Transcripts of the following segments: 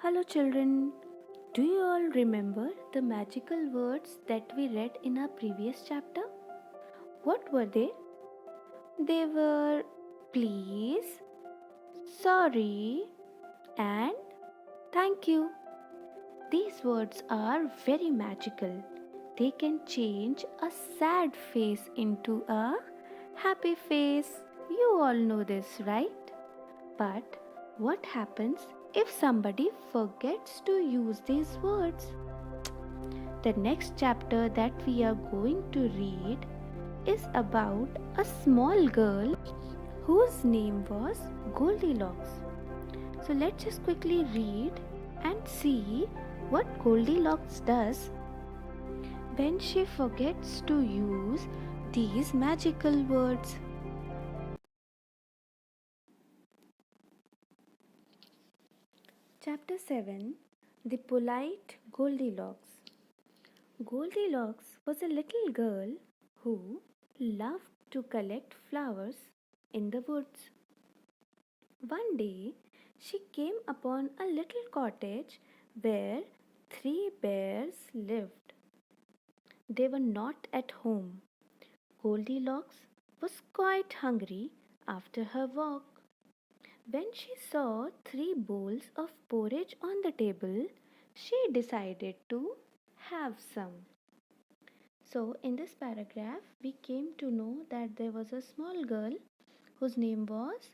Hello, children. Do you all remember the magical words that we read in our previous chapter? What were they? They were please, sorry, and thank you. These words are very magical. They can change a sad face into a happy face. You all know this, right? But what happens if somebody forgets to use these words? The next chapter that we are going to read is about a small girl whose name was Goldilocks. So let's just quickly read and see what Goldilocks does when she forgets to use these magical words. Chapter 7, The Polite Goldilocks. Goldilocks was a little girl who loved to collect flowers in the woods. One day she came upon a little cottage where three bears lived. They were not at home. Goldilocks was quite hungry after her walk. When she saw three bowls of porridge on the table, she decided to have some. So, in this paragraph, we came to know that there was a small girl whose name was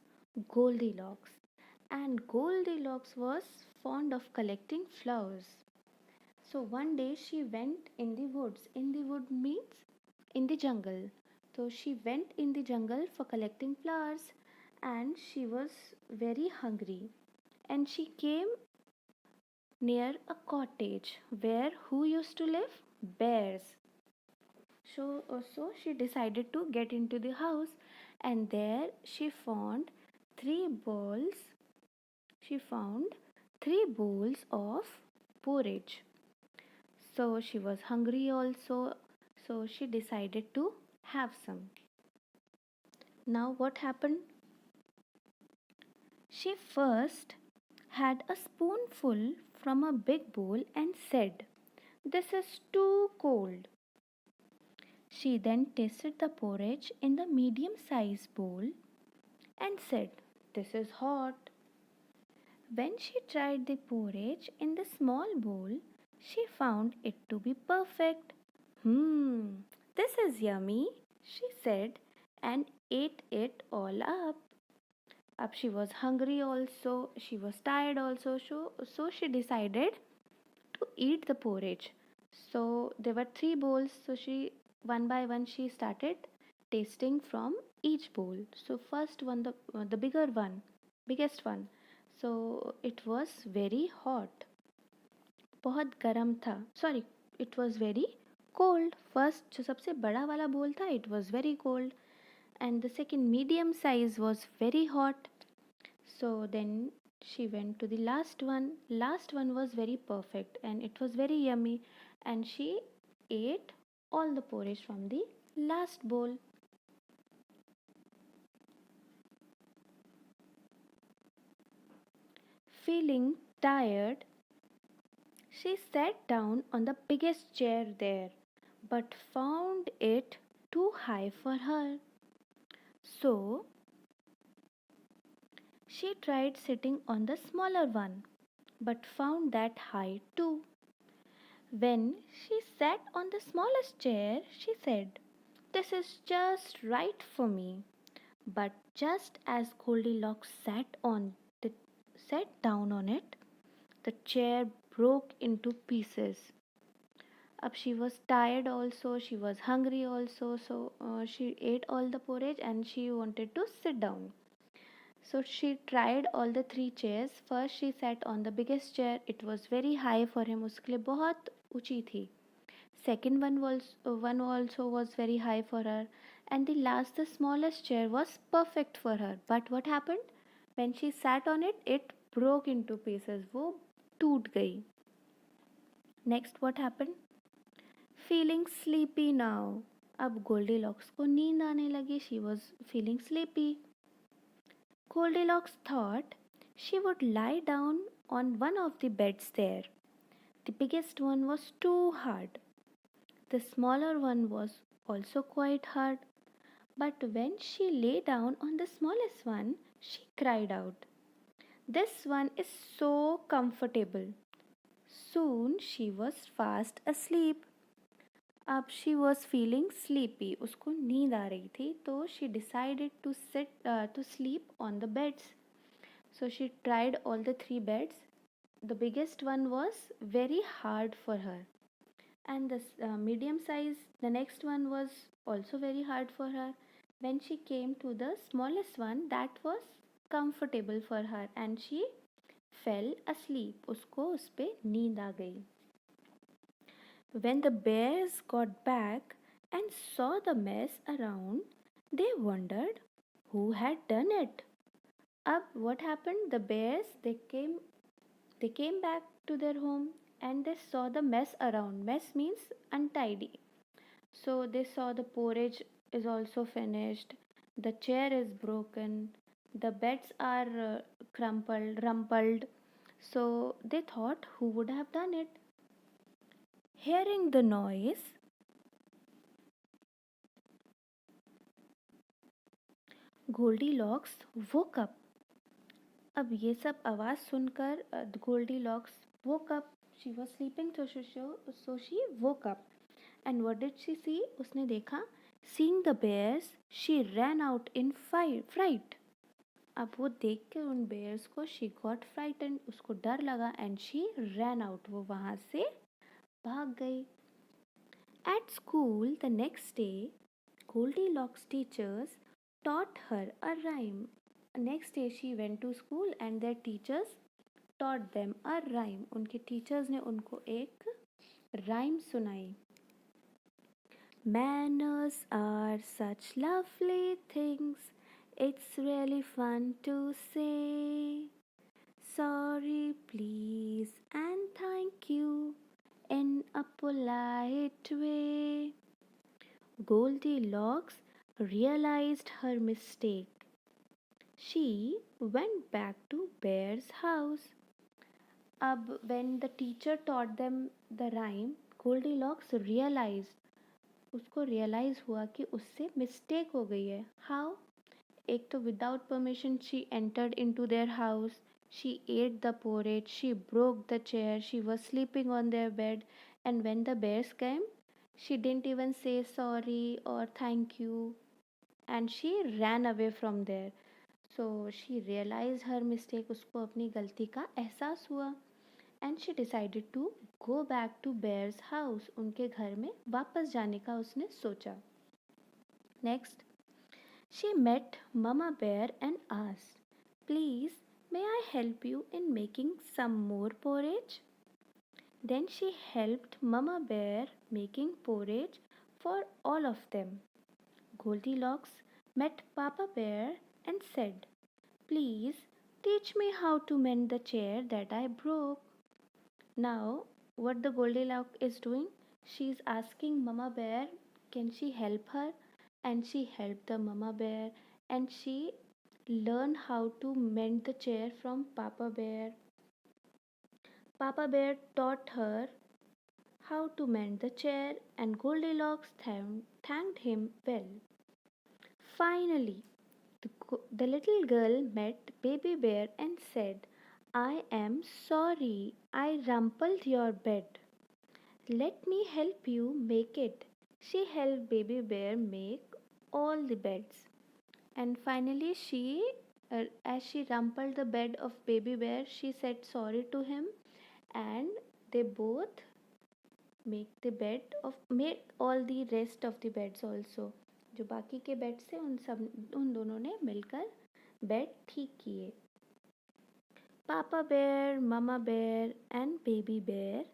Goldilocks, and Goldilocks was fond of collecting flowers. So, one day she went in the woods. In the wood means in the jungle. So, she went in the jungle for collecting flowers, and she was very hungry. And she came near a cottage where who used to live? Bears. So she decided to get into the house, and there she found three bowls. She found three bowls of porridge. So she was hungry also. So she decided to have some. Now what happened? She first had a spoonful from a big bowl and said, "This is too cold." She then tasted the porridge in the medium sized bowl and said, "This is hot." When she tried the porridge in the small bowl, she found it to be perfect. Hmm, this is yummy, she said, and ate it all up. Up she was hungry also, she was tired also, so she decided to eat the porridge. So there were three bowls, so she one by one she started tasting from each bowl. So first one, the bigger one, biggest one. So it was very hot. बहुत गर्म था. Sorry, it was very cold. First जो सबसे बड़ा वाला bowl था, it was very cold, and the second medium size was very hot. So then she went to the last one. Last one was very perfect and it was very yummy, and she ate all the porridge from the last bowl. Feeling tired, she sat down on the biggest chair there, but found it too high for her. So she tried sitting on the smaller one, but found that high too. When she sat on the smallest chair, she said, "This is just right for me." But just as Goldilocks sat down on it, the chair broke into pieces. Up she was tired also, she was hungry also, so she ate all the porridge and she wanted to sit down. So she tried all the three chairs. First she sat on the biggest chair. It was very high for him. उसके लिए बहुत ऊंची थी. Second one also was very high for her, and the last, the smallest chair was perfect for her. But what happened? When she sat on it, it broke into pieces. वो टूट गई. Next what happened? Feeling sleepy now. अब Goldilocks को नींद आने लगी. She was feeling sleepy. Goldilocks thought she would lie down on one of the beds there. The biggest one was too hard. The smaller one was also quite hard. But when she lay down on the smallest one, she cried out, "This one is so comfortable." Soon she was fast asleep. अब she was feeling sleepy. उसको नींद आ रही थी तो she decided to sleep on the beds. So she tried all the three beds. The biggest one was very hard for her, and the medium size, the next one was also very hard for her. When she came to the smallest one, that was comfortable for her, and she fell asleep. उसको उस पे नींद आ गई. When the bears got back and saw the mess around, they wondered who had done it. Up what happened? The bears they came back to their home and they saw the mess around. Mess means untidy. So they saw the porridge is also finished, the chair is broken, the beds are rumpled. So they thought who would have done it. Hearing the noise, Goldilocks woke up. अब ये सब आवाज़ सुनकर Goldilocks woke up. She was sleeping, so she woke up. And what did she see? उसने देखा, seeing the bears, she ran out in fright. अब वो देख के उन bears को she got frightened. उसको डर लगा and she ran out. वो वहाँ से भाग गई. At school the next day, Goldilocks teachers taught her a rhyme. Next day she went to school and their teachers taught them a rhyme. उनके teachers ने उनको एक rhyme सुनाई. Manners are such lovely things. It's really fun to say. Sorry, please, and thank you in a polite way. Goldilocks realized her mistake. She went back to Bear's house. अब when the teacher taught them the rhyme, Goldilocks realized, उसको realize हुआ कि उससे mistake हो गई है. How? एक तो without permission she entered into their house. She ate the porridge. She broke the chair. She was sleeping on their bed. And when the bears came, she didn't even say sorry or thank you. And she ran away from there. So she realized her mistake. उसको अपनी गलती का एहसास हुआ. And she decided to go back to Bear's house. उनके घर में वापस जाने का उसने सोचा. Next, she met Mama Bear and asked, "Please, may I help you in making some more porridge?" Then she helped Mama Bear making porridge for all of them. Goldilocks met Papa Bear and said, "Please teach me how to mend the chair that I broke." Now, what the Goldilocks is doing? She is asking Mama Bear, can she help her? And she helped the Mama Bear and she learned how to mend the chair from Papa Bear. Papa Bear taught her how to mend the chair and Goldilocks thanked him well. Finally, the little girl met Baby Bear and said, "I am sorry I rumpled your bed. Let me help you make it." She helped Baby Bear make all the beds. And finally, as she rumpled the bed of Baby Bear, she said sorry to him, and they both made all the rest of the beds also. जो बाकी के bed से उन दोनों ने मिलकर bed ठीक किए. Papa Bear, Mama Bear, and Baby Bear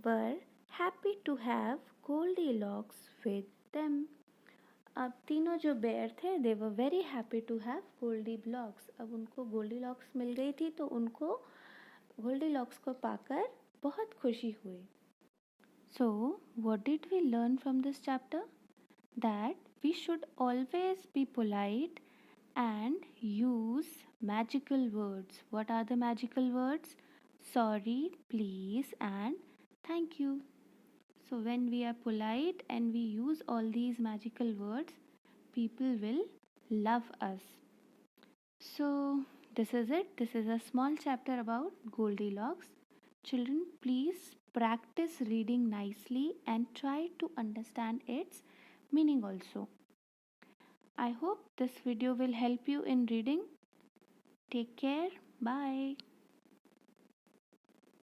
were happy to have Goldilocks with them. अब तीनों जो बेयर थे they were very happy to have Goldilocks. अब उनको Goldilocks मिल गई थी तो उनको Goldilocks को पाकर बहुत खुशी हुई. So what did we learn from this chapter? That we should always be polite and use magical words. What are the magical words? sorry, please, and thank you. So, when we are polite and we use all these magical words, people will love us. So, this is it. This is a small chapter about Goldilocks. Children, please practice reading nicely and try to understand its meaning also. I hope this video will help you in reading. Take care. Bye.